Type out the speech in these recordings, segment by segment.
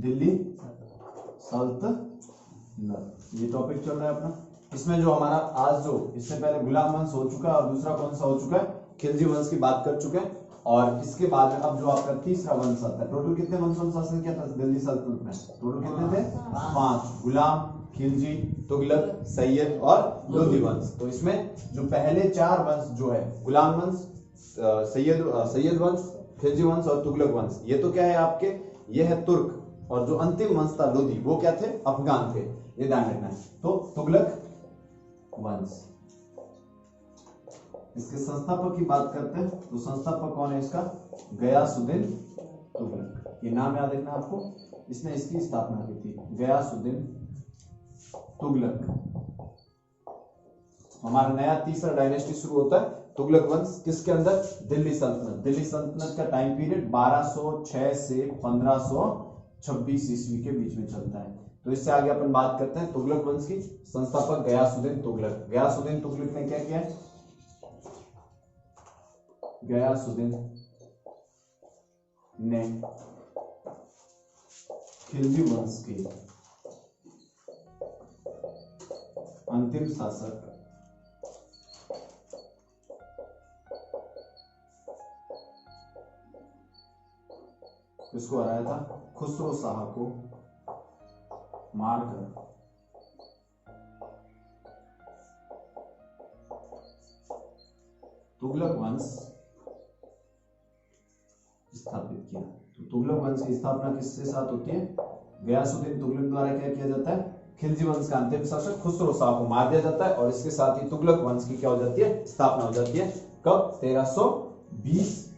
दिल्ली सल्तनत, ये टॉपिक चल रहा है अपना। इसमें जो हमारा आज जो इससे पहले गुलाम वंश हो चुका है और दूसरा कौन सा हो चुका है, खिलजी वंश की बात कर चुके हैं। और इसके बाद में अब जो आपका तीसरा वंश आता है, टोटल कितने वंशों ने शासन किया था दिल्ली सल्तनत में, टोटल कितने थे, 5, गुलाम, खिलजी, तुगलक, सैयद और लोधी वंश। तो इसमें जो पहले 4 वंश जो है, गुलाम वंश, सैयद वंश, खिलजी वंश और तुगलक वंश, ये तो क्या है आपके, ये है तुर्क। और जो अंतिम वंश था लोधी, वो क्या थे, अफगान थे, ये ध्यान रखना है। तो तुगलक वंश, इसके संस्थापक की बात करते हैं तो संस्थापक कौन है इसका, गयासुद्दीन तुगलक। ये नाम याद रखना आपको, इसने इसकी स्थापना की थी, गयासुद्दीन तुगलक। हमारा नया तीसरा डायनेस्टी शुरू होता है तुगलक वंश, किसके अंदर, दिल्ली सल्तनत। दिल्ली सल्तनत का टाइम पीरियड 1206 से 1526 ईस्वी के बीच में चलता है। तो इससे आगे अपन बात करते हैं तुगलक वंश की। संस्थापक गयासुद्दीन तुगलक। गयासुद्दीन तुगलक ने क्या किया, गयासुद्दीन ने खिलजी वंश के अंतिम शासक किसको हराया था, खुसरो शाह को मारकर तुगलक वंश स्थापित किया। तो तुगलक वंश की स्थापना किसके साथ होती है, गयासुद्दीन तुगलक द्वारा क्या किया जाता है, खिलजी वंश का अंतिम शासक खुसरो शाह को मार दिया जाता है और इसके साथ ही तुगलक वंश की क्या हो जाती है, स्थापना हो जाती है। कब, 1320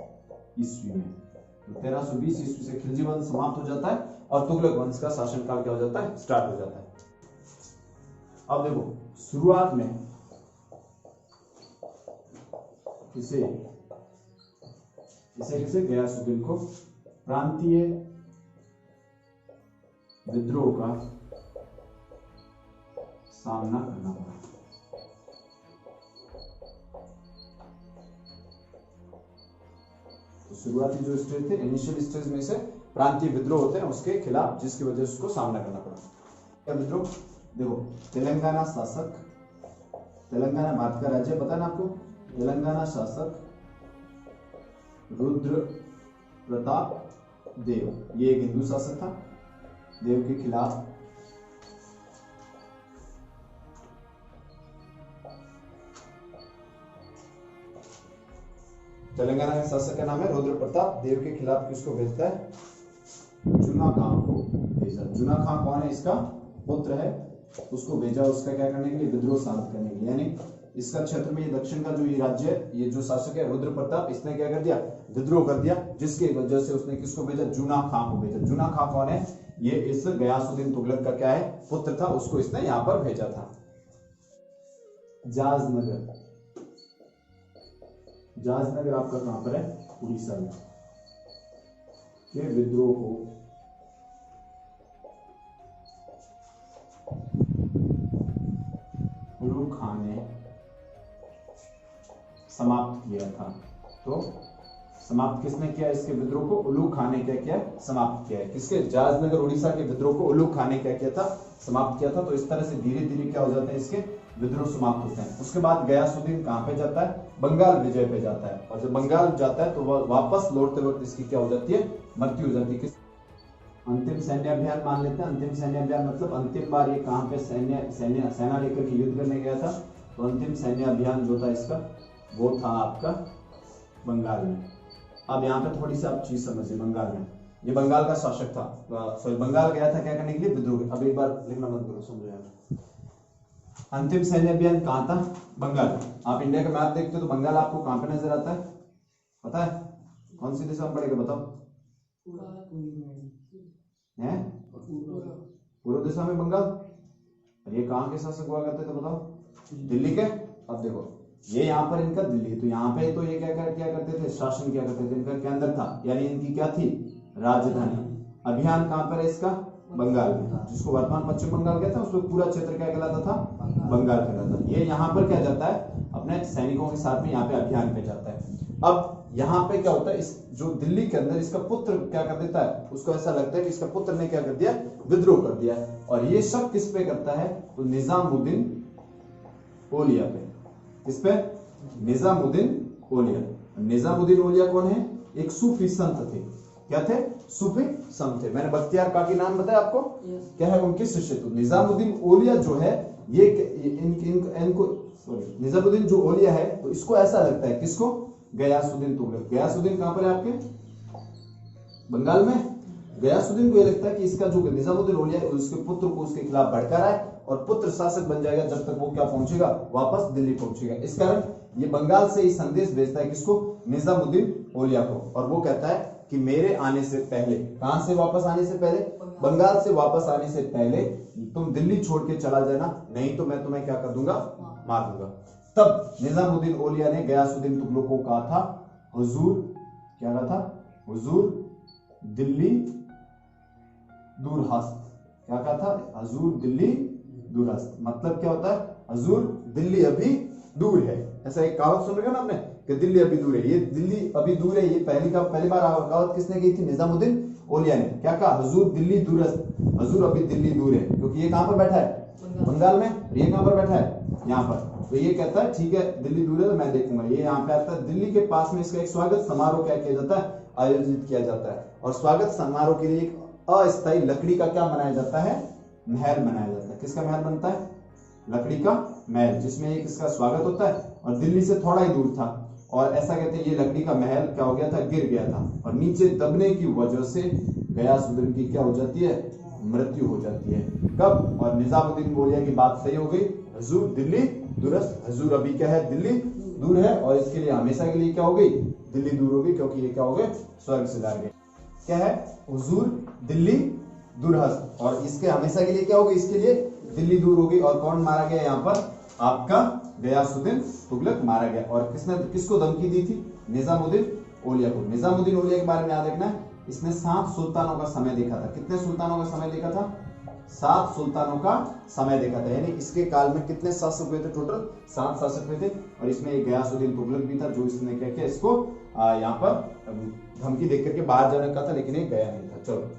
ईस्वी में। तो 1320 ईस्वी से खिलजी वंश समाप्त हो जाता है और तुगलक वंश का शासनकाल क्या हो जाता है, स्टार्ट हो जाता है। अब देखो शुरुआत में इसे गयासुद्दीन को प्रांतीय विद्रोह का सामना करना पड़ा। तो शुरुआती जो स्टेज थे, इनिशियल स्टेज में से प्रांतीय विद्रोह होते हैं उसके खिलाफ, जिसकी वजह से उसको सामना करना पड़ा। क्या विद्रोह, देखो तेलंगाना शासक, तेलंगाना भारत का राज्य पता है ना आपको, तेलंगाना शासक रुद्र प्रताप देव, ये एक हिंदू शासक था, देव के खिलाफ तेलंगाना के शासक का नाम है रुद्र प्रताप देव के खिलाफ किसको भेजता है, जुना खां को भेजा। जुना खां कौन है, इसका पुत्र है, उसको भेजा उसका क्या करने के लिए, विद्रोह शांत करने के लिए। यानी इसका क्षेत्र में ये दक्षिण का जो ये राज्य है, ये जो शासक है रुद्र प्रताप, इसने क्या कर दिया, विद्रोह कर दिया, जिसकी वजह से उसने किसको भेजा, जुना खां को भेजा। जुना खां कौन है, ये इस गयासुद्दीन तुगलक का क्या है, पुत्र था, उसको इसने यहां पर भेजा था। जाजनगर, जाजनगर आपका कहां पर है, उड़ीसा में, के विद्रोह को उलू खां ने समाप्त किया था। तो समाप्त किसने किया, इसके विद्रोह को उलू खां ने क्या किया, समाप्त किया है। किसके, जाजनगर उड़ीसा के विद्रोह को उलू खां ने क्या किया था, समाप्त किया था। तो इस तरह से धीरे धीरे क्या हो जाते हैं, इसके विद्रोह समाप्त होते हैं। उसके बाद गयासुद्दीन कहां पे जाता है, बंगाल विजय पे जाता है, और जब बंगाल जाता है तो वह वापस लौटते वक्त इसकी क्या हो जाती है, मृत्यु हो जाती है। अंतिम सैन्य अभियान मान लेते हैं। अंतिम सैन्य अभियान मतलब अंतिम बार ये कहां पे सेना लेकर के युद्ध करने गया था। तो अंतिम सैन्य अभियान जो था इसका, वो था आपका बंगाल में। अब यहाँ पे थोड़ी सी आप चीज समझिए, बंगाल में ये बंगाल का शासक था, सॉरी बंगाल गया था क्या करने के लिए, विद्रोह। अब एक बार लिखना मत करो, समझो यार। अंतिम सैन्य अभियान कहाँ था, बंगाल। आप इंडिया का मैप देखते हो तो बंगाल आपको कहां पे नजर आता है, पता है कौन सी दिशा में पड़ेगा, बताओ, है पूर्व दिशा में बंगाल। और ये कहाँ के शासक हुआ करते थे बताओ, दिल्ली के। अब देखो ये यहाँ पर इनका दिल्ली, तो यहाँ पे तो ये क्या करते थे, शासन किया करते थे, इनका केंद्र था, यानी इनकी क्या थी, राजधानी। अभियान कहाँ पर है इसका, बंगाल में, जिसको वर्तमान पश्चिम बंगाल कहते हैं, उसको पूरा क्षेत्र क्या कहलाता था, बंगाल कहलाता था। ये यहाँ पर क्या जाता है, अपने सैनिकों के साथ में यहाँ पे अभियान पे जाता है। अब यहाँ पे क्या होता है, इस जो दिल्ली के अंदर इसका पुत्र क्या कर देता है, उसको ऐसा लगता है कि इसका पुत्र ने क्या कर दिया, विद्रोह कर दिया। और ये शक किस पे करता है, तो निजामुद्दीन औलिया पे। किस पे, निजामुद्दीन औलिया। निजामुद्दीन औलिया कौन है, एक सूफी संत थे। क्या थे, सूफी संत थे। मैंने बख्तियार काकी नाम बताया आपको, क्या है, उनके शिष्य। तो निजामुद्दीन औलिया जो है ये इनको निजामुद्दीन जो औलिया है, तो इसको ऐसा लगता है, किसको, गयासुद्दीन तुगलक। गयासुद्दीन कहां पर है आपके, बंगाल में। गयासुद्दीन को यह लगता है कि इसका जो निजामुद्दीन औलिया है, उसके पुत्र को उसके खिलाफ भड़का रहा है और पुत्र शासक बन जाएगा जब तक वो क्या पहुंचेगा, वापस दिल्ली पहुंचेगा। इस कारण ये बंगाल से ही संदेश भेजता है, किसको, निजामुद्दीन औलिया को। और वो कहता है कि मेरे आने से पहले, कहां से वापस आने से पहले, बंगाल से वापस आने से पहले तुम दिल्ली छोड़ के चला जाना, नहीं तो मैं तुम्हें क्या कर दूंगा, मार दूंगा। तब निजामुद्दीन औलिया ने गयासुद्दीन तुगलक को कहा था, हुजूर, क्या कहा था, हुजूर दिल्ली दूरहस्त। क्या कहा था, हुजूर दिल्ली दूरहस्त। मतलब क्या होता है, हुजूर दिल्ली अभी दूर है। ऐसा एक कहावत सुन रहे हो ना आपने, कि दिल्ली अभी दूर है। ये दिल्ली अभी दूर है, ये पहली बार कहावत किसने की थी, निजामुद्दीन औलिया ने। क्या कहा, हुजूर दिल्ली दूरहस्त, हुजूर अभी दिल्ली दूर है, क्योंकि ये कहां पर बैठा है, बंगाल में। ये कहां पर बैठा है, यहाँ पर। तो ये कहता है ठीक है, दिल्ली दूर है तो मैं देखूंगा। ये यहाँ पे आता है, दिल्ली के पास में इसका एक स्वागत समारोह क्या किया जाता है, आयोजित किया जाता है। और स्वागत समारोह के लिए एक अस्थायी लकड़ी का क्या बनाया जाता है, महल बनाया जाता है। किसका महल बनता है, लकड़ी का महल, जिसमें एक इसका स्वागत होता है। और दिल्ली से थोड़ा ही दूर था, और ऐसा कहते हैं ये लकड़ी का महल क्या हो गया था, गिर गया था, और नीचे दबने की वजह से गयासुद्दीन की क्या हो जाती है, मृत्यु हो जाती है। कब, और निजामुद्दीन औलिया की बात सही हो गई, हुजूर दिल्ली दूरस्थ, हुजूर अभी क्या है, दिल्ली दूर है, और इसके लिए हमेशा के लिए क्या हो गई, दिल्ली दूर हो गई, क्योंकि ये क्या हो गए, स्वर्ग से जा गए। क्या है, हुजूर दिल्ली दूरहस्त, और इसके हमेशा के लिए क्या हो गई, इसके लिए दिल्ली दूर हो गई। और कौन मारा गया यहाँ पर, आपका गयासुद्दीन तुगलक मारा गया। और किसने, किसको धमकी दी थी, निजामुद्दीन औलिया को। निजामुद्दीन औलिया के बारे में याद रखना है, इसने 7 सुल्तानों का समय देखा था। कितने सुल्तानों का समय देखा था, 7 सुल्तानों का समय देखा था। यानी इसके काल में कितने शासक हुए थे, टोटल 7 शासक हुए थे। और इसमें एक गयासुद्दीन तुगलक भी था, जो इसने क्या किया, इसको यहाँ पर धमकी देकर के बाहर जाने का था, लेकिन ये गया नहीं था। चलो,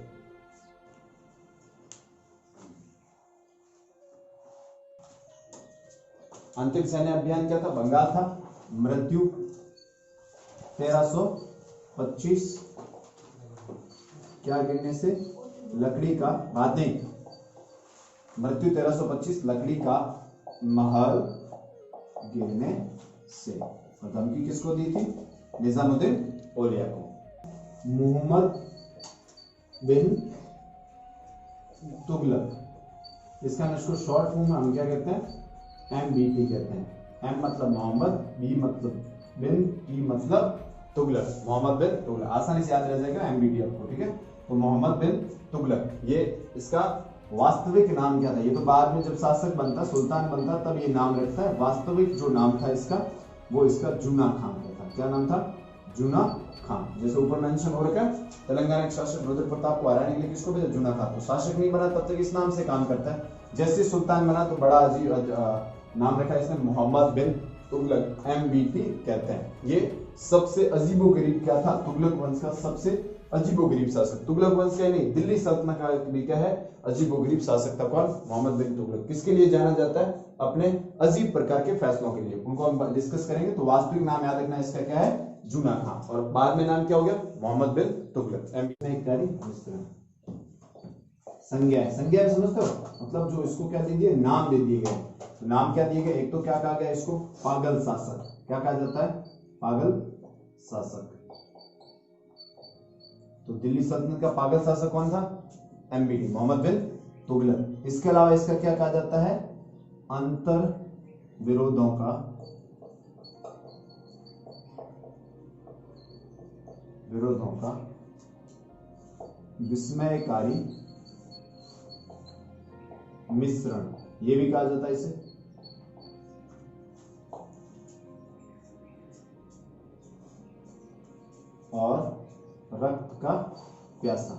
अंतिम सैन्य अभियान क्या था, बंगाल था। मृत्यु 1325 क्या गिरने से, लकड़ी का, बात नहीं, मृत्यु 1325 लकड़ी का महल गिरने से। और धमकी किसको दी थी, निजामुद्दीन औलिया को। मोहम्मद बिन तुगलक, इसका इसको शॉर्ट फॉर्म में हम क्या कहते हैं, MBT कहते हैं। M मतलब मोहम्मद, B मतलब बिन, T मतलब तुगलक। मोहम्मद बिन तुगलक, आसानी से याद रह जाएगा MBT आपको, ठीक है। तो मोहम्मद बिन तुगलक, ये इसका वास्तविक नाम क्या था, ये तो बाद में जब शासक बनता, सुल्तान बनता, तब ये नाम रखता है। वास्तविक जो नाम था इसका, वो इसका जूना खान था। क्या नाम था, जूना खान। जैसे ऊपर मेंशन हो रखा है, तेलंगाना के शासक रुद्र प्रताप को हराने के लिए किसको भेजा, जूना खान। तो शासक नहीं बना तब तक इस नाम से काम करता है। जैसे सुल्तान बना तो बड़ा अजीब नाम रखा है इसने, मोहम्मद बिन तुगलक, MBT कहते हैं। ये सबसे अजीबोगरीब क्या था, तुगलक वंश का सबसे अजीबोगरीब शासक। तुगलक वंश का नहीं, दिल्ली सल्तनत का भी क्या है, अजीबोगरीब शासक था। कौन, मोहम्मद बिन तुगलक। किसके लिए जाना जाता है, अपने अजीब प्रकार के फैसलों के लिए। उनको हम डिस्कस करेंगे। तो वास्तविक नाम याद रखना इसका क्या है, जूना खान, और बाद में नाम क्या हो गया, मोहम्मद बिन तुगलक। संज्ञा, संज्ञा समझते हो, मतलब जो इसको क्या दे दिए, नाम दे दिए गए। तो नाम क्या दिए गए, एक तो क्या कहा गया इसको, पागल शासक। क्या कहा जाता है, पागल शासक। तो दिल्ली सल्तनत का पागल शासक कौन था, MBT, मोहम्मद बिन तुगलक। इसके अलावा इसका क्या कहा जाता है, अंतर विरोधों का विस्मयकारी मिश्रण, ये भी कहा जाता है इसे। और रक्त का प्यासा,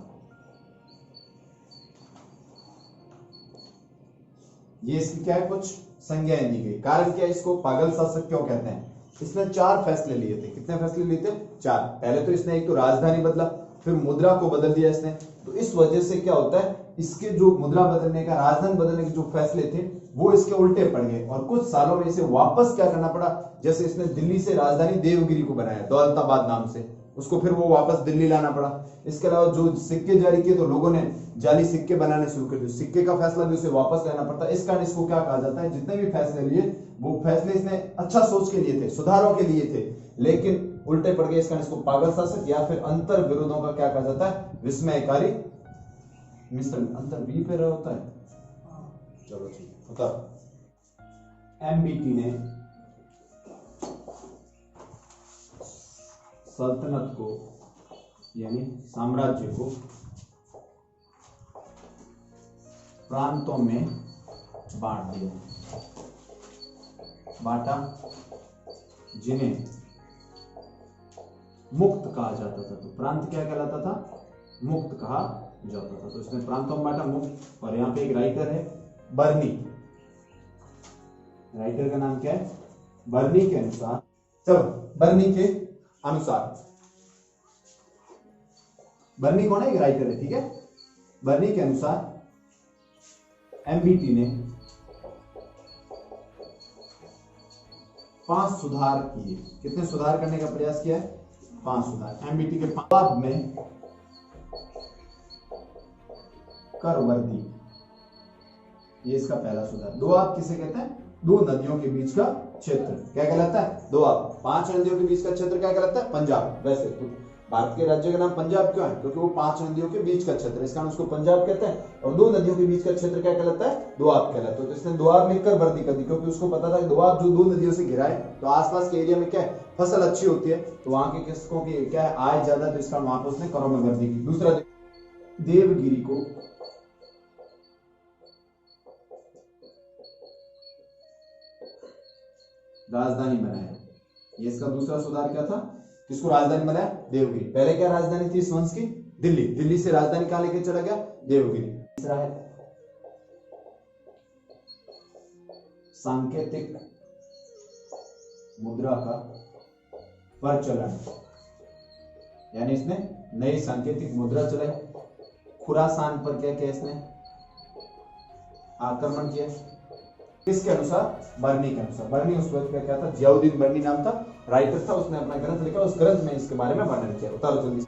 ये इसकी क्या है, कुछ संज्ञाएं दी गई। कारण क्या है, इसको पागल शासक क्यों कहते हैं, इसने 4 फैसले लिए थे। कितने फैसले लिए थे? 4। पहले तो इसने एक तो राजधानी बदला, फिर मुद्रा को बदल दिया इसने। तो इस वजह से क्या होता है, इसके जो मुद्रा बदलने का, राजधानी बदलने के जो फैसले थे वो इसके उल्टे पड़ गए और कुछ सालों में इसे वापस क्या करना पड़ा। जैसे इसने दिल्ली से राजधानी देवगिरी को बनाया, दौलताबाद नाम से, उसको फिर वो वापस दिल्ली लाना पड़ा। इसके अलावा जो सिक्के जारी किए तो लोगों ने जाली सिक्के बनाने शुरू कर दिए, सिक्के का फैसला भी उसे वापस लेना पड़ता। इस कारण इसको क्या कहा जाता है, जितने भी फैसले लिए वो फैसले इसने अच्छा सोच के लिए थे, सुधारों के लिए थे, लेकिन उल्टे पड़ गए। इस कारण इसको पागल शासक या फिर अंतर विरोधों का क्या कहा जाता है, विस्मयकारी मिश्रण। अंतर बी पे रहा होता है। चलो ठीक होता। एमबीटी ने सल्तनत को यानी साम्राज्य को प्रांतों में बांट दिया, बांटा, जिन्हें मुक्त कहा जाता था। तो प्रांत क्या कहलाता था, मुक्त कहा जाता था। तो इसने प्रांतों में बांटा, मुक्त। और यहां पे एक राइटर है बर्नी, राइटर का नाम क्या है, बर्नी के अनुसार, चलो बर्नी के अनुसार, बर्नी कौन है, एक राइटर है, ठीक है। बर्नी के अनुसार एमबीटी ने 5 सुधार किए। कितने सुधार करने का प्रयास किया है, 5 सुधार। एमबीटी के 5 में कर वर्दी, ये इसका पहला सुधार। दोआब किसे कहते हैं, 2 नदियों के बीच का क्षेत्र क्या कहलाता है, दोआब। 5 नदियों के बीच का क्षेत्र क्या कहलाता है, पंजाब। वैसे तो भारत के राज्य का नाम पंजाब क्यों है, क्योंकि वो 5 नदियों के बीच का क्षेत्र, इस कारण उसको पंजाब कहते हैं। और 2 नदियों के बीच का क्षेत्र क्या कहलाता है, दोआब कहलाता है। तो इसने दोआब लिखकर वर्दी कर दी, क्योंकि उसको पता था कि दोआब जो 2 नदियों से घिरा है, तो आसपास के एरिया में क्या है, फसल अच्छी होती है, तो वहां के किसकों की क्या है, आय ज्यादा, तो इसका वहां पर उसने करों में वर्दी की। दूसरा, देवगिरी को राजधानी बनाया। ये इसका दूसरा सुधार क्या था, किसको राजधानी बनाया, देवगिरी। पहले क्या राजधानी थी इस वंश की, दिल्ली। दिल्ली से राजधानी कहां लेके चला गया, देवगिरी। तीसरा है सांकेतिक मुद्रा का प्रचलन, यानी इसने नई सांकेतिक मुद्रा चलाई। खुरासान पर क्या किया इसने, आक्रमण किया। किसके अनुसार, बर्नी के अनुसार। बर्नी उस वक्त का क्या था, जियाउद्दीन बर्नी नाम था, राइटर था, उसने अपना ग्रंथ लिखा, उस ग्रंथ में इसके बारे में वर्णन किया। उतारो जल्दी।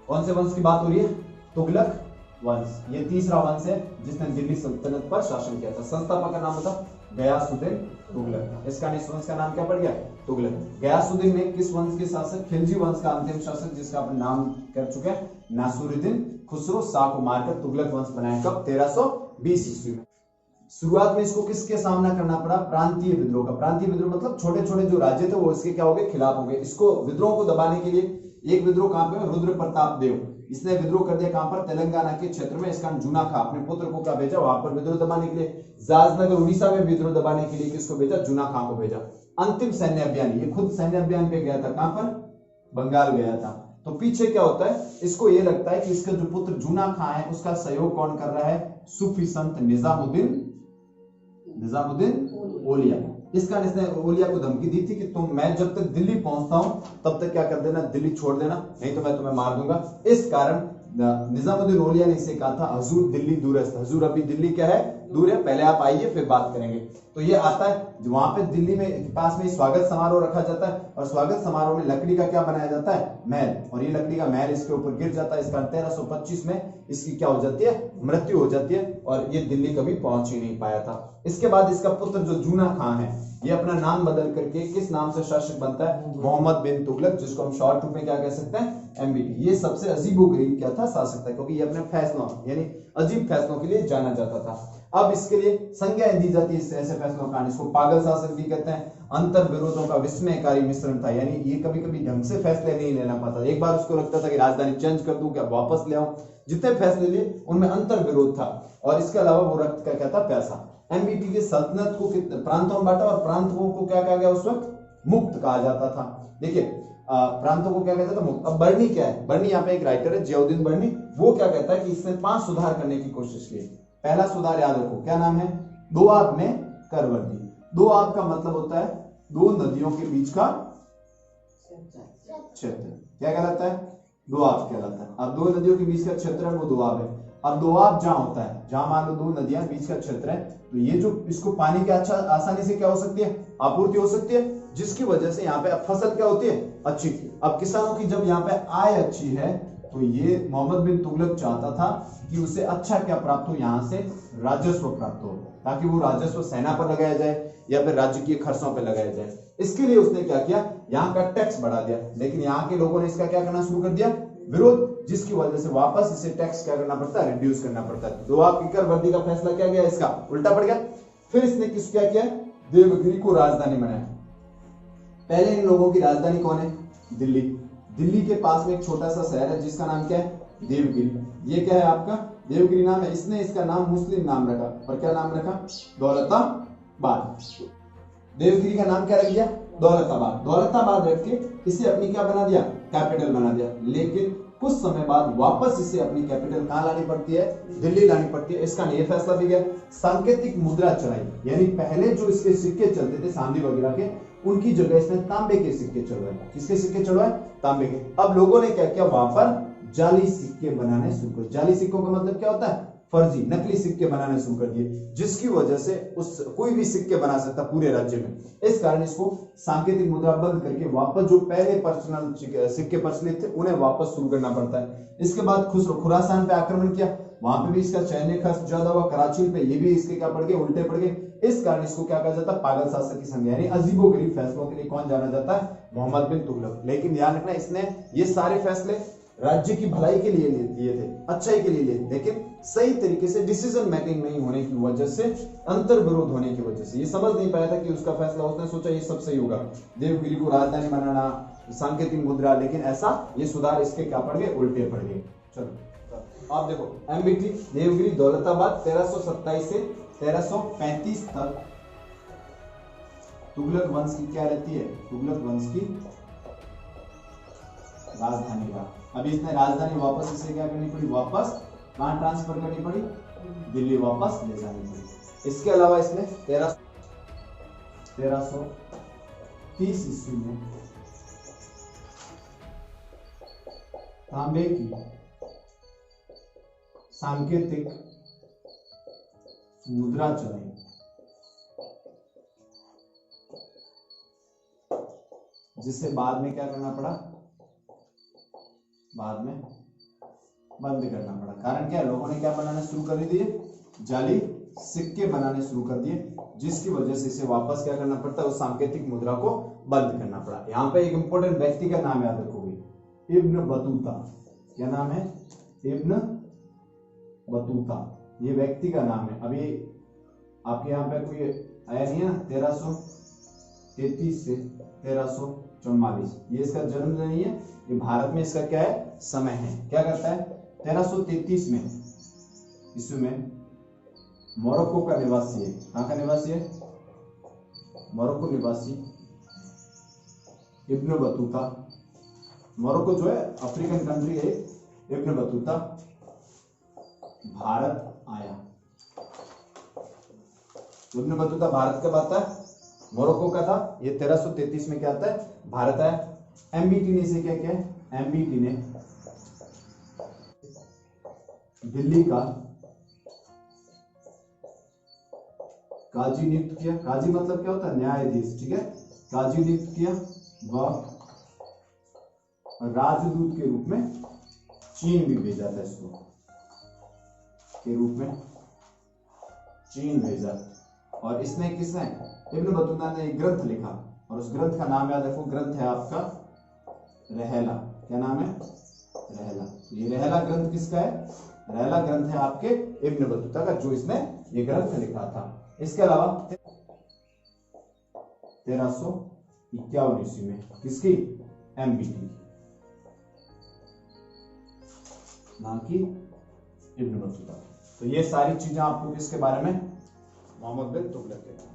कौन से वंश की बात हो रही है, तुगलक वंश। ये तीसरा वंश है जिसने दिल्ली सल्तनत पर शासन किया था। संस्थापक का नाम था गयासुद्दीन तुगलक। इसका इस वंश का नाम क्या पड़ गया, तुगलक। गयासुद्दीन ने किस वंश के शासक, खिलजी वंश का अंतिम शासक, जिसका अपन नाम कर चुके हैं, नासिरुद्दीन खुसरो शाह को मारकर तुगलक वंश बनाया। कब, 1320 ईस्वी में। शुरुआत में इसको किसके सामना करना पड़ा, प्रांतीय विद्रोह का। प्रांतीय विद्रोह मतलब छोटे छोटे जो राज्य थे वो इसके क्या हो गए, खिलाफ हो गए। इसको विद्रोह को दबाने के लिए एक विद्रोह कहां पे, रुद्र प्रताप देव, इसने विद्रोह कर दिया। कहां पर, तेलंगाना के क्षेत्र में। इसका जूना खा अपने पुत्र को क्या भेजा, वहां पर विद्रोह दबाने के लिए। जाजनगर उड़ीसा में विद्रोह दबाने के लिए किसको भेजा, जूना खां को भेजा। अंतिम सैन्य अभियान, ये खुद सैन्य अभियान पे गया था, कहां पर, बंगाल गया था। तो पीछे क्या होता है, इसको ये लगता है कि इसका जो पुत्र जूना खां है उसका सहयोग कौन कर रहा है, सूफी संत निजामुद्दीन ओलिया। इस कारण इसने ओलिया को धमकी दी थी कि मैं जब तक दिल्ली पहुंचता हूं तब तक क्या कर देना, दिल्ली छोड़ देना, नहीं तो मैं तुम्हें मार दूंगा। इस कारण निजामुद्दीन ओलिया ने इसे कहा था, हजूर दिल्ली दूरस्थ, हजूर अभी दिल्ली क्या है, दूर है, पहले आप आइए फिर बात करेंगे। तो ये आता है, वहां पे दिल्ली में पास में स्वागत समारोह रखा जाता है, और स्वागत समारोह में लकड़ी का क्या बनाया जाता है, महल, और ये लकड़ी का महल इसके ऊपर गिर जाता है। इसका 1325 में इसकी क्या हो जाती है, मृत्यु हो जाती है, और ये दिल्ली कभी पहुंच ही नहीं पाया था। इसके बाद इसका पुत्र जो जूना खां है, ये अपना नाम बदल करके किस नाम से शासक बनता है, मोहम्मद बिन तुगलक, जिसको हम शॉर्ट रूप में क्या कह सकते हैं, एमबीटी। ये सबसे अजीबोगरीब क्या था, शासक था, क्योंकि ये अपने फैसलों यानी अजीब फैसलों के लिए जाना जाता था। अब इसके लिए संज्ञाएं दी जाती है ऐसे फैसलों का। इसको पागल शासक भी कहते हैं। अंतर विरोधों का विस्मयकारी मिश्रण था, यानी ये कभी कभी ढंग से फैसले नहीं लेना पाता। एक बार उसको लगता था कि राजधानी चेंज कर दूं, क्या वापस ले आऊं। जितने फैसले लिए उनमें अंतर विरोध था, और इसके अलावा वो रक्त का क्या था, पैसा। एमबीटी की सल्तनत को प्रांतों में बांटा, और प्रांतों को क्या कहा गया, उस वक्त मुक्त कहा जाता था। देखिए प्रांतों को क्या कहता था, मुक्त। अब बर्नी क्या है, बर्नी यहाँ पे एक राइटर है, जियाउद्दीन बर्नी, वो क्या कहता है कि इसने 5 सुधार करने की कोशिश की। पहला सुधार याद रखो, क्या नाम है, दोआब में कर वर्दी। दोआब का मतलब होता है दो नदियों के बीच का क्षेत्र क्या कहलाता है? दोआब कहलाता है। अब दो नदियों के बीच का क्षेत्र है वो दोआब है। अब दोआब जहां होता है, जहां मान लो दो नदियां बीच का क्षेत्र है, तो ये जो इसको पानी की अच्छा आसानी से क्या हो सकती है? आपूर्ति हो सकती है, जिसकी वजह से यहाँ पे फसल क्या होती है? अच्छी। अब किसानों की जब यहाँ पे आय अच्छी है, तो ये मोहम्मद बिन तुगलक चाहता था कि उसे अच्छा क्या प्राप्त हो? यहाँ से राजस्व प्राप्त हो, ताकि वो राजस्व सेना पर लगाया जाए या फिर राज्य के खर्चों पर लगाया जाए। इसके लिए उसने क्या किया? यहाँ का टैक्स बढ़ा दिया। लेकिन यहाँ के लोगों ने इसका क्या करना शुरू कर दिया? विरोध, जिसकी वजह से वापस इसे टैक्स क्या करना पड़ता है? रिड्यूस करना पड़ता है। दोआब की कर वृद्धि का फैसला क्या गया? इसका उल्टा पड़ गया। फिर इसने किस क्या किया? देवगिरी को राजधानी बनाया। पहले इन लोगों की राजधानी कौन है? दिल्ली। दिल्ली के पास में एक छोटा सा शहर है जिसका नाम क्या है? देवगिरी। ये क्या है आपका? देवगिरी नाम है। इसने इसका नाम मुस्लिम नाम रखा, और क्या नाम रखा? दौलताबाद। देवगिरी का नाम क्या रख दिया? दौलताबाद। दौलताबाद रख के इसे अपनी क्या बना दिया? कैपिटल बना दिया। लेकिन कुछ समय बाद वापस इसे अपनी कैपिटल कहां लानी पड़ती है? दिल्ली लानी पड़ती है। इसका ये फैसला भी गया। सांकेतिक मुद्रा चढ़ाई, यानी पहले जो इसके सिक्के चलते थे चांदी वगैरह के, उनकी जगह इसने तांबे के सिक्के चढ़वाए। किसके सिक्के चढ़वाए? तांबे के। अब लोगों ने क्या किया? वहां पर जाली सिक्के बनाने शुरू कर। जाली सिक्कों का मतलब क्या होता है? फर्जी, नकली सिक्के बनाने शुरू कर दिए, जिसकी वजह से उस कोई भी सिक्के बना सकता पूरे राज्य में। इस कारण इसको सांकेतिक मुद्रा बंद करके वापस जो पहले पर्सनल सिक्के प्रचलित थे उन्हें वापस शुरू करना पड़ता है। इसके बाद खुरासान पे आक्रमण किया, वहां पे भी इसका सैन्य खर्च ज्यादा हुआ। कराची पे ये भी इसके क्या पड़ गए? उल्टे पड़ गए। इस कारण इसको क्या कहा जाता है? पागल शासक की संज्ञा, यानी अजीबोगरीब फैसलों के लिए कौन जाना जाता है? मोहम्मद बिन तुगलक। लेकिन ध्यान रखना, इसने ये सारे फैसले राज्य की भलाई के लिए लिए थे, अच्छाई के लिए लिए, लेकिन सही तरीके से डिसीजन मेकिंग नहीं होने की वजह से, अंतर विरोध होने की वजह से ये समझ नहीं पाया था कि उसका फैसला। उसने सोचा ये सब सही होगा, देवगिरी को राजधानी बनाना, सांकेतिक मुद्रा, लेकिन ऐसा ये सुधार इसके क्या पड़ गए? उल्टे पड़ गए। चलो आप देखो, एमबीटी देवगिरी दौलताबाद 1327 से 1335 तक तुगलक वंश की क्या रहती है? तुगलक वंश की राजधानी का। अभी इसने राजधानी वापस इसे क्या करनी पड़ी? वापस कहां ट्रांसफर करनी पड़ी? दिल्ली वापस ले जानी पड़ी। इसके अलावा इसने 1330 ईस्वी में तांबे की सांकेतिक मुद्रा चलाई, जिसे बाद में क्या करना पड़ा? बाद में बंद करना पड़ा। कारण क्या? लोगों ने क्या बनाना शुरू कर दिए? जाली सिक्के बनाने शुरू कर दिए, जिसकी वजह से इसे वापस क्या करना पड़ता है? उस सांकेतिक मुद्रा को बंद करना पड़ा। यहाँ पे एक इंपॉर्टेंट व्यक्ति का नाम याद रखोगे, इब्न बतूता। क्या नाम है? इब्न बतूता, ये व्यक्ति का नाम है। अभी आपके यहाँ पे कोई आया नहीं है? 1333 से 1344, ये इसका जन्म नहीं है, ये भारत में इसका क्या है? समय है। क्या करता है? 1333 में ईस्वी में मोरक्को का निवासी है। कहां का निवासी है? मोरक्को निवासी इब्न बतूता। मोरक्को जो है अफ्रीकन कंट्री है। इब्न बतूता भारत आया। इब्न बतूता भारत कब आता है? मोरक्को का था, ये 1333 में क्या आता है? भारत आया। एमबीटी ने इसे क्या किया? एमबीटी ने दिल्ली का काजी नियुक्त किया। काजी मतलब क्या होता है? न्यायाधीश, ठीक है। काजी नियुक्त किया व राजदूत के रूप में चीन भी भेजा था। इसको के रूप में चीन भेजा। और इसने किसने? इब्न बतूता ने एक ग्रंथ लिखा, और उस ग्रंथ का नाम याद रखो, ग्रंथ है आपका रहला। क्या नाम है? रहला। ये रहला ग्रंथ किसका है? रहला ग्रंथ है आपके इब्न बतूता का, जो इसने ये ग्रंथ लिखा था। इसके अलावा 1351 ईस्वी में किसकी? एमबीटी, ना कि इब्न बतूता। तो ये सारी चीजें आपको किसके बारे में? मोहम्मद बिन तुगलक के बारे में।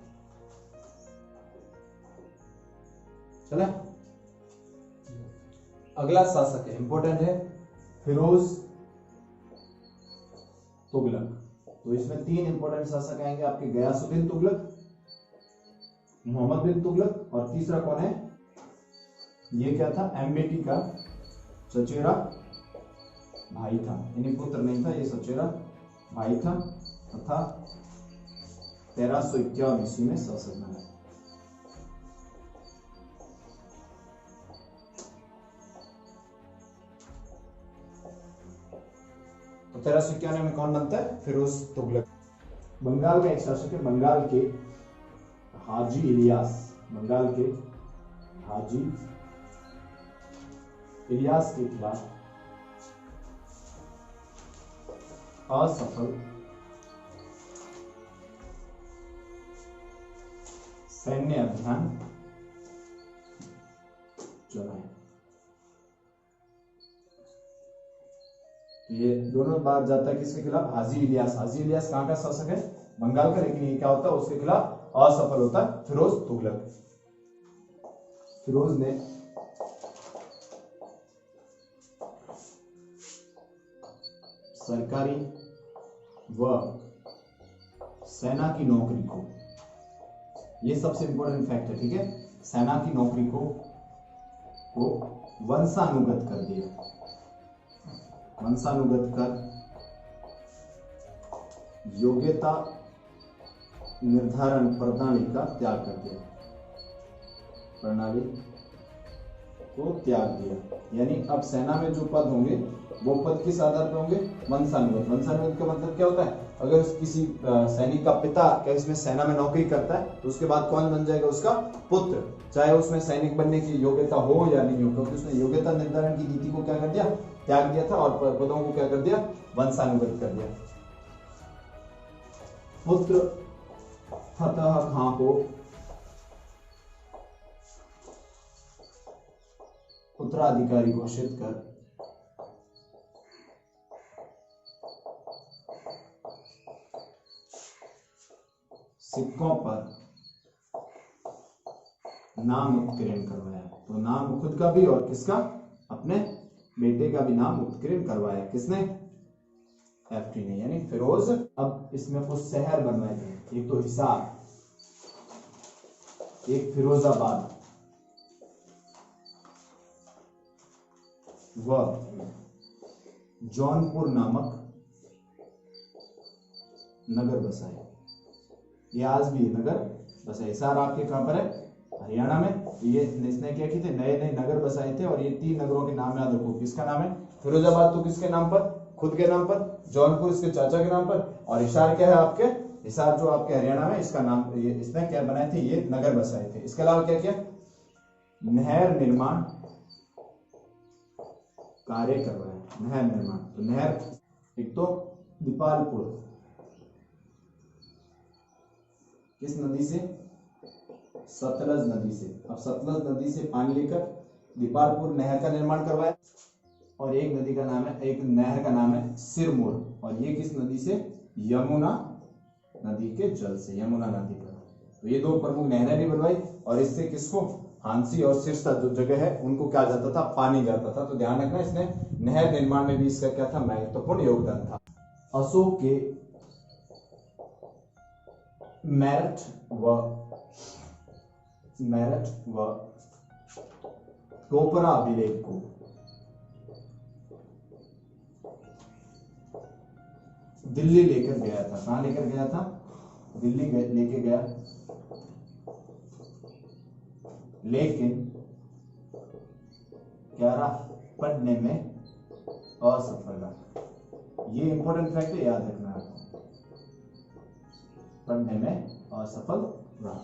चला, अगला शासक है, इंपॉर्टेंट है, फिरोज तुगलक। तो इसमें तीन इंपॉर्टेंट शासक आएंगे आपके, गयासुद्दीन तुगलक, मोहम्मद बिन तुगलक, और तीसरा कौन है, ये क्या था, एम्बेटी का चचेरा भाई था, यानी पुत्र नहीं था, ये सचेरा भाई था तथा 1351 ईस्वी में शासक बना। तो 1391 में कौन बनता है, फिरोज तुगलक। बंगाल का एक शासक है, बंगाल के हाजी इलियास, बंगाल के हाजी इलियास के खिलाफ असफल सैन्य अभियान चलाए। ये दोनों बार जाता है किसके खिलाफ, हाजी इलियास। हाजी इलियास कहां का शासक है, बंगाल का, लेकिन ये क्या होता है, उसके खिलाफ असफल होता है फिरोज तुगलक। फिरोज ने सरकारी व सेना की नौकरी को, ये सबसे इंपॉर्टेंट फैक्ट है, ठीक है, सेना की नौकरी को वंशानुगत कर दिया, वंशानुगत कर योग्यता निर्धारण प्रणाली का त्याग कर दिया, प्रणाली को त्याग दिया। यानी अब सेना में जो पद होंगे वो पद किस आधार पर होंगे, वंशानुगत। वंशानुगत का मतलब क्या होता है, अगर किसी सैनिक का पिता क्या इसमें सेना में नौकरी करता है तो उसके बाद कौन बन जाएगा, उसका पुत्र, चाहे उसमें सैनिक बनने की योग्यता हो या नहीं हो, क्योंकि उसने योग्यता निर्धारण की नीति को क्या कर दिया, त्याग दिया था, और पदों को क्या कर दिया, वंशानुगत कर दिया। पुत्र फतह खां को उत्तराधिकारी घोषित कर सिक्कों पर नाम उत्कीर्ण करवाया। तो नाम खुद का भी और किसका, अपने बेटे का भी नाम उत्कीर्ण करवाया, किसने, एफटी ने, यानी फिरोज। अब इसमें कुछ शहर बनवाए गए, एक तो हिसार, एक फिरोजाबाद व जौनपुर नामक नगर बसाए। ये आज भी नगर बसाए। हिसार आपके कहां पर है, हरियाणा में। ये इसने क्या किए थे, नए नए नगर बसाए थे, और ये 3 नगरों के नाम याद रखो। किसका नाम है, फिरोजाबाद तो किसके नाम पर, खुद के नाम पर, जौनपुर इसके चाचा के नाम पर, और हिसार क्या है आपके, हिसार जो आपके हरियाणा में, इसका नाम, ये इसने क्या बनाए थे, ये नगर बसाए थे। इसके अलावा क्या किया, नहर निर्माण कार्य करवाया, नहर निर्माण। तो नहर, एक तो दीपालपुर, किस नदी से, सतलज नदी से। अब सतलज नदी से पानी लेकर दीपालपुर नहर का निर्माण करवाया, और एक नदी का नाम है, एक नहर का नाम है सिरमौर, और ये किस नदी से, यमुना नदी के जल से, यमुना नदी पर। तो ये 2 प्रमुख नहरें भी बनवाई, और इससे किसको, हांसी और सिरसा जो जगह है उनको क्या जाता था, पानी जाता था। तो ध्यान रखना, इसने नहर निर्माण में भी इसका क्या था, महत्वपूर्ण योगदान था। अशोक के मेरठ व टोपरा अभिलेख को दिल्ली लेकर गया था। कहां लेकर गया था, दिल्ली लेके गया, लेकिन क्या रहा, पढ़ने में असफल रहा। ये इंपॉर्टेंट फैक्ट है, याद रखना है, पढ़ने में असफल रहा।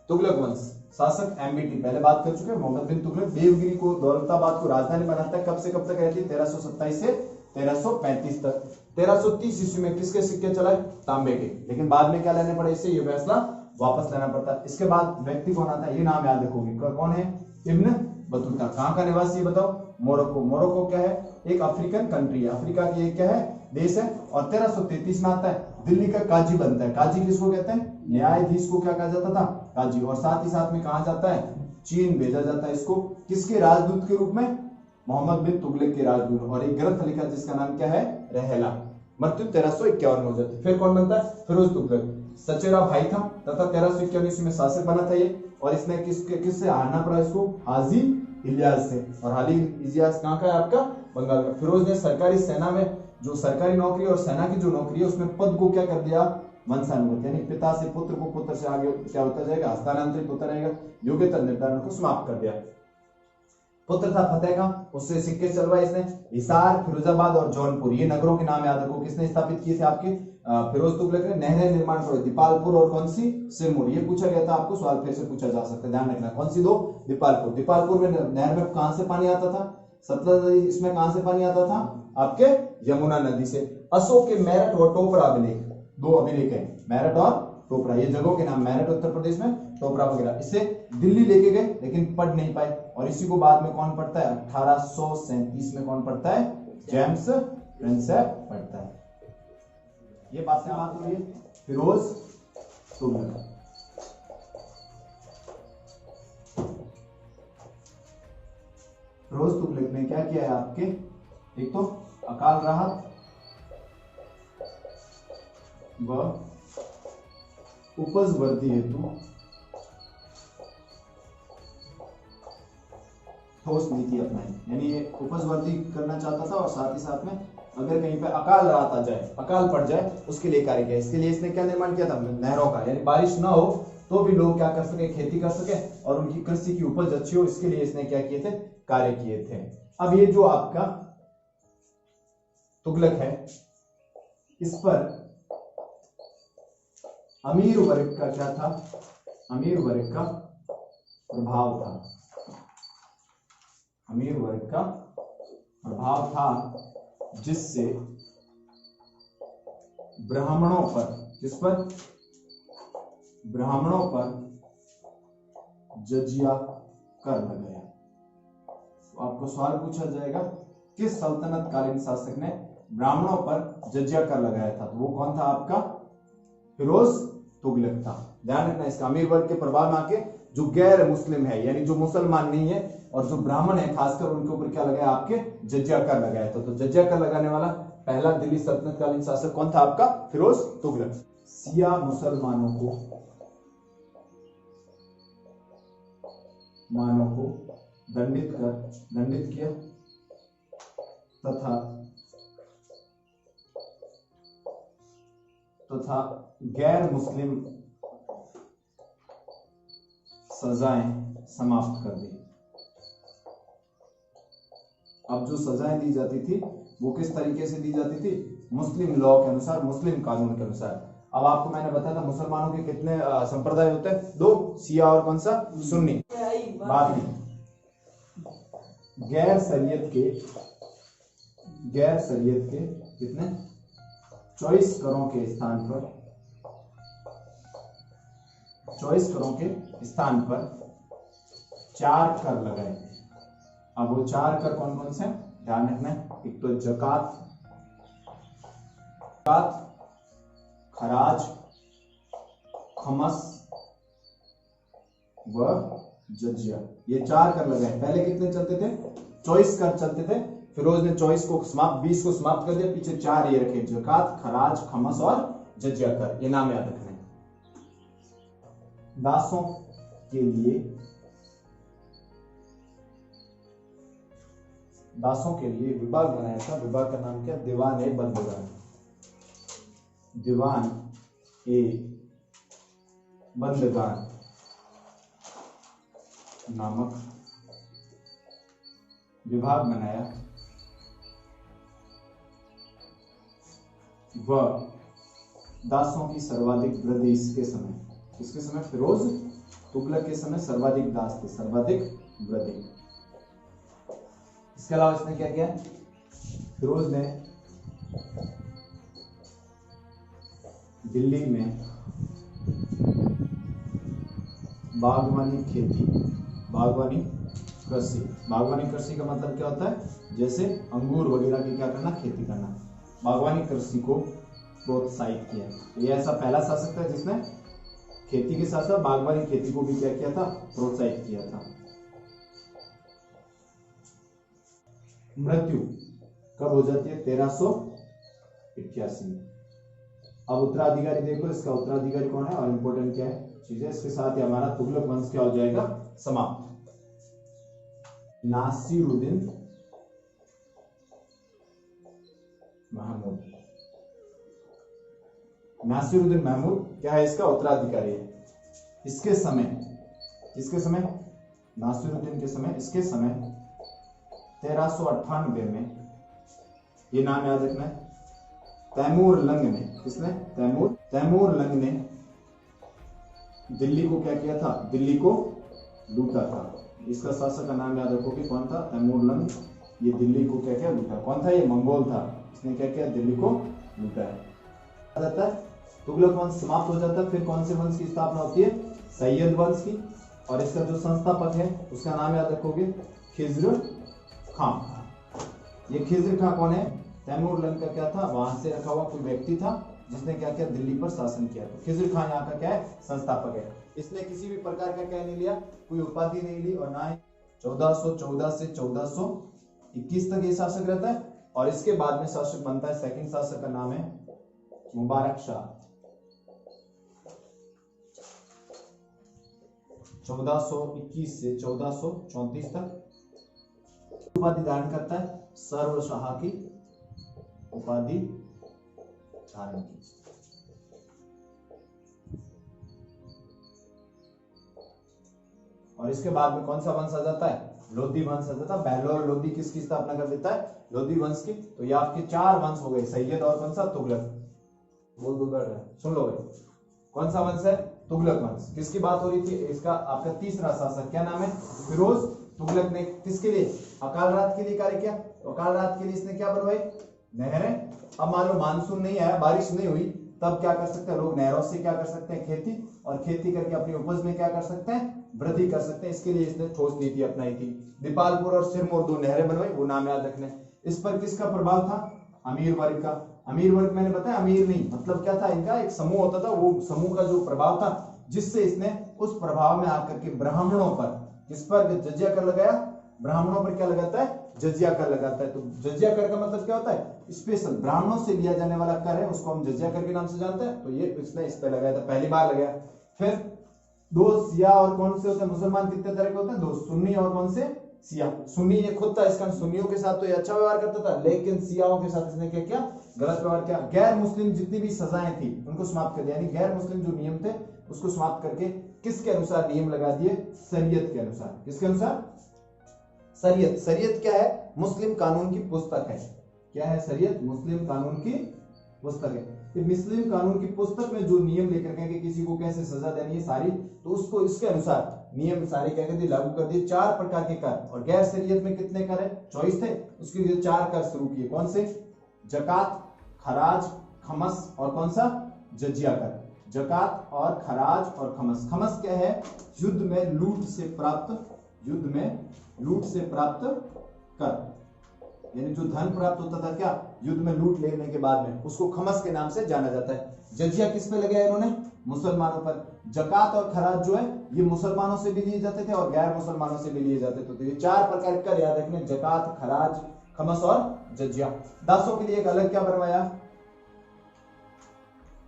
तुगलक वंश शासक एमबीटी, पहले बात कर चुके हैं, मोहम्मद बिन तुगलक देवगिरी को, दौलताबाद को राजधानी बनाता है। कब से कब तक रहती है, 1327 से 1335 तक। 1330 ईस्वी में किसके सिक्के चलाए, तांबे के, लेकिन बाद में क्या लेने पड़े इससे, ये फैसला वापस लेना पड़ता है। इसके बाद व्यक्ति कौन आता है, ये नाम याद रखोगे, कौन है, इब्न बतूता। कहां का निवासी बताओ, मोरक्को। मोरक्को क्या है, एक अफ्रीकन कंट्री है, अफ्रीका की एक क्या है, देश है। और 1333 में आता है, दिल्ली का काजी बनता है। काजी किसको कहते हैं, न्यायाधीश को क्या कहा जाता था, काजी। और साथ ही साथ में कहा जाता है, चीन भेजा जाता है इसको, किसके राजदूत के रूप में, मोहम्मद बिन तुगलक के राजदूत। और एक ग्रंथ लिखा जिसका नाम क्या है, रहला। मृत्यु 1351 में हो जाती है। फिर कौन बनता है, फिरोज तुगलक। सचेरा भाई था तथा 1391 में शासक बना था ये, और इसने किससे हारना पड़ा इसको? हाजी इलियास से। और हाजी इलियास कहाँ का है आपका? बंगाल का। फिरोज ने सरकारी सेना में जो सरकारी नौकरी और सेना की जो नौकरी है उसमें पद को क्या कर दिया? वंशानुगत, यानी पिता से पुत्र को, पुत्र से आगे क्या होता जाएगा? हस्तांतरित होता रहेगा। योग्यता निर्धारण को समाप्त कर दिया। पुत्र था फतेह का, उससे सिक्के चलवाए इसने। हिसार, फिरोजाबाद और जौनपुर ये नगरों के नाम याद रखो, किसने स्थापित किए थे आपके? फिरोज तुगलक ने। नहरें निर्माण करो, दीपालपुर और कौन सी? सिरमौर। ये पूछा गया था आपको, सवाल फिर से पूछा जा सकता है, ध्यान रखना। कौन सी दो? दीपालपुर। दीपालपुर में नहर में कहां से पानी आता था? सतलज नदी। इसमें कहां से पानी आता था? आपके यमुना नदी से। अशोक के मेरठ और टोपरा अभिलेख, दो अभिलेख है, मेरठ और टोपरा। ये जगहों के नाम, मेरठ उत्तर प्रदेश में, टोपरा वगैरह। इसे दिल्ली लेके गए लेकिन पढ़ नहीं पाए, और इसी को बाद में कौन पढ़ता है? 1837 में कौन पढ़ता है? जेम्स प्रिंसेप पढ़ता है। ये बातें बात हुई फिरोज तुगलक। फिरोज तुगलक ने क्या किया है आपके? एक तो अकाल राहत व उपज वृद्धि हेतु ठोस नीति अपनाई, यानी ये उपज वृद्धि करना चाहता था और साथ ही साथ में अगर कहीं पे अकाल राहत आ जाए, अकाल पड़ जाए, उसके लिए कार्य किया। इसके लिए इसने क्या निर्माण किया था? नहरों का, यानी बारिश ना हो तो भी लोग क्या कर सके? खेती कर सके और उनकी कृषि की उपज अच्छी हो, इसके लिए इसने क्या किए थे? कार्य किए थे। अब ये जो आपका तुगलक है, इस पर अमीर वर्ग का क्या था? अमीर वर्ग का प्रभाव था। अमीर वर्ग का प्रभाव था, जिससे ब्राह्मणों पर, जिस पर? ब्राह्मणों पर जजिया कर लगाया। तो आपको सवाल पूछा जाएगा, किस सल्तनत कालीन शासक ने ब्राह्मणों पर जजिया कर लगाया था? तो वो कौन था आपका? फिरोज तुगलक था। ध्यान रखना इसका। अमीर वर्ग के प्रभाव में आके जो गैर मुस्लिम है, यानी जो मुसलमान नहीं है और जो ब्राह्मण है खासकर, उनके ऊपर क्या लगाया? आपके जजिया कर लगाया था। तो जजिया कर लगाने वाला पहला दिल्ली सल्तनत कालीन शासक कौन था आपका? फिरोज तुगलक। शिया मुसलमानों को दंडित किया तथा गैर मुस्लिम सजाएं समाप्त कर दी। अब जो सजाएं दी जाती थी वो किस तरीके से दी जाती थी? मुस्लिम लॉ के अनुसार, मुस्लिम कानून के अनुसार। अब आपको मैंने बताया था मुसलमानों के कितने संप्रदाय होते हैं? दो, शिया और कौन सा? सुन्नी। बाद में गैर शरीयत के कितने? 24 करों के स्थान पर, 24 करों के स्थान पर 4 कर लगाए। अब वो 4 कर कौन कौन से? ध्यान रखना है। एक तो जकात, खराज, खमस व जजिया, ये 4 कर लगाए। पहले कितने चलते थे? 24 कर चलते थे। फिरोज ने 24 को समाप्त, 20 को समाप्त कर दिया, पीछे 4 ये रखे, जकात, खराज, खमस और जजिया कर। ये नाम याद रखना है। दासों के लिए विभाग बनाया था। विभाग का नाम क्या? दीवान ए बंदगान। दीवान ए बंदगान नामक विभाग बनाया व दासों की सर्वाधिक वृद्धि इसके समय फिरोज तुगलक के समय सर्वाधिक दास थे, सर्वाधिक वृद्धि। इसके अलावा इसने क्या किया? फिरोज ने दिल्ली में बागवानी कृषि का मतलब क्या होता है? जैसे अंगूर वगैरह की क्या करना? खेती करना। बागवानी कृषि को प्रोत्साहित किया। ये ऐसा पहला शासक था जिसने खेती के साथ साथ बागवानी खेती को भी क्या किया था? प्रोत्साहित किया था। मृत्यु कब हो जाती है? 1381 में। अब उत्तराधिकारी देखो, इसका उत्तराधिकारी कौन है और इंपॉर्टेंट क्या है चीजें, इसके साथ ही हमारा तुगलक वंश क्या हो जाएगा, समाप्त। नासिरुद्दीन महमूद, नासिरुद्दीन महमूद क्या है, इसका उत्तराधिकारी है। इसके समय, किसके समय, नासिरुद्दीन के समय, इसके समय 1398 में, ये नाम याद रखना है, तैमूर लंग ने, किसने, तैमूर लंग ने दिल्ली को क्या किया था, दिल्ली को लूटा था। इसका शासक का नाम याद रखो कि कौन था, तैमूर लंग। ये दिल्ली को क्या किया, लूटा। कौन था, ये मंगोल था, इसने क्या किया, दिल्ली को लूटा है। तुगलक वंश समाप्त हो जाता है। फिर कौन से वंश की स्थापना होती है, सैयद वंश की, और इसका जो संस्थापक है उसका नाम याद रखोगे, खिज्र खां। ये खिज्र खां कौन है, तैमूर लंग का क्या था, वहां से रखा हुआ कोई व्यक्ति था जिसने क्या किया, दिल्ली पर शासन किया। तो खिज्र खां यहाँ का क्या है, संस्थापक है। इसने किसी भी प्रकार का क्या नहीं लिया, कोई उपाधि नहीं ली, और ना ही 1414 से 1421 तक ये शासक रहता है। और इसके बाद में शासक बनता है, सेकंड शासक का नाम है मुबारक शाह। 1421 से 1434 तक उपाधि धारण करता है, सर्वशाह की उपाधि धारण की। और इसके बाद में कौन सा वंश आ जाता है, लोधी वंश आ जाता है। बेहलोर लोधी किसकी स्थापना कर देता है, लोधी वंश की। तो ये आपके 4 वंश हो गए, सैयद और कौन सा, तुगलक। सुन लो भाई, कौन सा वंश है, तुगलक वंश। किसकी बात हो रही थी, इसका आपका तीसरा शासक क्या नाम है, फिरोज तुगलक ने किसके लिए, अकाल रात के लिए कार्य किया। तो अकाल रात के लिए इसने क्या बनवाई, नहरें। अब मान लो मानसून नहीं आया, बारिश नहीं हुई, तब क्या कर सकते हैं लोग, नहरों से क्या कर सकते हैं, खेती, और खेती करके अपनी उपज में क्या कर सकते हैं, वृद्धि कर सकते हैं। इसके लिए इसने ठोस नीति अपनाई थी। दीपालपुर और सिरमौर 2 नहरें बनवाई, वो नाम याद रखने। इस पर किसका प्रभाव था, अमीर वर्ग का। अमीर वर्ग मैंने बताया, अमीर नहीं मतलब क्या था, इनका एक समूह होता था, वो समूह का जो प्रभाव था, जिससे इसने उस प्रभाव में आकर के ब्राह्मणों पर, किस पर जजिया कर लगाया, ब्राह्मणों पर क्या लगाता है, जजिया कर लगाता है। तो जजिया कर का मतलब क्या होता है, स्पेशल ब्राह्मणों से लिया जाने वाला कर है, उसको हम जजिया कर के नाम से जानते हैं। तो ये इसने इस पे लगाया था, पहली बार लगाया। फिर 2 शिया और कौन से होते हैं, मुसलमान कितने तरह के होते हैं, 2, सुन्नी और कौन से, शिया। सुन्नी ये खुद था, इसका सुन्नियों के साथ तो ये अच्छा व्यवहार करता था, लेकिन शियाओं के साथ इसने क्या किया, गलत व्यवहार किया। गैर मुस्लिम जितनी भी सजाएं थी उनको समाप्त कर दिया, यानी गैर मुस्लिम जो नियम थे उसको समाप्त करके किसके अनुसार नियम लगा दिए, शरीयत के अनुसार। किसके अनुसार, शरीयत। शरीयत क्या है, मुस्लिम कानून की पुस्तक है। क्या है शरीयत, मुस्लिम कानून की पुस्तक है। कि मुस्लिम कानून की पुस्तक में जो नियम लेकर के कि किसी को कैसे सजा देनी है सारी, तो उसको इसके अनुसार नियम सारे क्या कर दिए, लागू कर दिए। 4 प्रकार के कर, और गैर शरीयत में कितने कर है, 24 थे, उसके लिए 4 कर शुरू किए। कौन से, जकात, खराज, खमस और कौन सा, जजिया कर। जकात और खराज और खमस। खमस क्या है, युद्ध में लूट से प्राप्त, युद्ध में लूट से प्राप्त कर, यानी जो धन प्राप्त होता था क्या, युद्ध में लूट लेने के बाद में, उसको खमस के नाम से जाना जाता है। जजिया किस पे लगाया इन्होंने, मुसलमानों पर। जकात और खराज जो है ये मुसलमानों से भी लिए जाते थे और गैर मुसलमानों से भी लिए जाते थे। तो ये 4 प्रकार का याद रखने, जकात, खराज, खमस और जजिया। दासों के लिए एक अलग क्या बनवाया,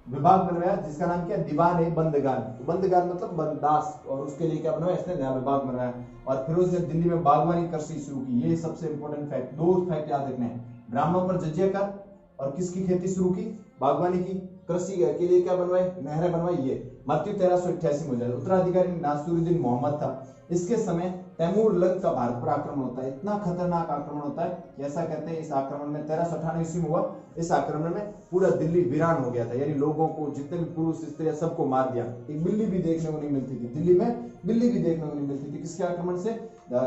विभाग बनवाया, जिसका नाम क्या, दीवान ए बंदगान। बंदगान मतलब बंदास, और उसके लिए क्या बनवाया, इसने नया विभाग बनवाया। और फिरोज ने दिल्ली में बागवानी कृषि शुरू की। ये सबसे इंपॉर्टेंट फैक्ट, 2 फैक्ट याद रखने हैं, ब्राह्मणों पर जजिया कर, और किसकी खेती शुरू की, बागवानी की। कृषि के लिए क्या बनवाई, नहरें बनवाई। ये मृत्यु 1388 में हो जाए। उत्तराधिकारी नासिरुद्दीन मोहम्मद था। इसके समय तैमूर लंग का भारत पर आक्रमण होता है। इतना खतरनाक आक्रमण होता है कि ऐसा कहते हैं इस आक्रमण में 1398 ईस्वी में हुआ। इस आक्रमण में पूरा दिल्ली वीरान हो गया था, यानी लोगों को, जितने भी पुरुष स्त्रियां, सबको मार दिया। एक बिल्ली भी देखने को नहीं मिलती थी दिल्ली में, बिल्ली भी देखने को नहीं मिलती थी। किसके आक्रमण से,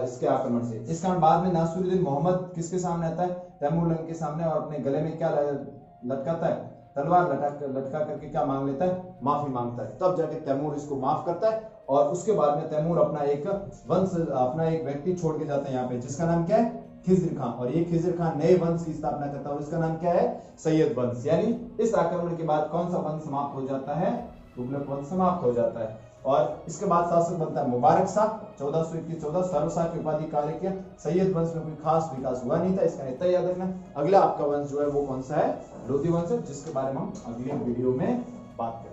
इसके आक्रमण से। इस कारण बाद में नासिरुद्दीन मोहम्मद किसके सामने आता है, तैमूर लंग के सामने, और अपने गले में क्या लटकाता है, तलवार लटका करके क्या मांग लेता है, माफी मांगता है। तब जाके तैमूर इसको माफ करता है, और उसके बाद में तैमूर अपना एक वंश, अपना एक व्यक्ति छोड़ के जाता है यहाँ पे, जिसका नाम क्या है, खिज्र खां। और ये खिज्र खां नए वंश की स्थापना करता है, और इसका नाम क्या है, सैयद वंश। यानी इस आक्रमण के बाद कौन सा वंश समाप्त हो जाता है, तुगलक वंश समाप्त हो जाता है। और इसके बाद शासक बनता है मुबारक शाह 1421-14। सर्वशाह की उपाधि कार्य किया। सैयद वंश में कोई खास विकास हुआ नहीं था, इसका इतना याद रखना। अगला आपका वंश जो है वो कौन सा है, लोधी वंश, जिसके बारे में हम अगली वीडियो में बात करेंगे।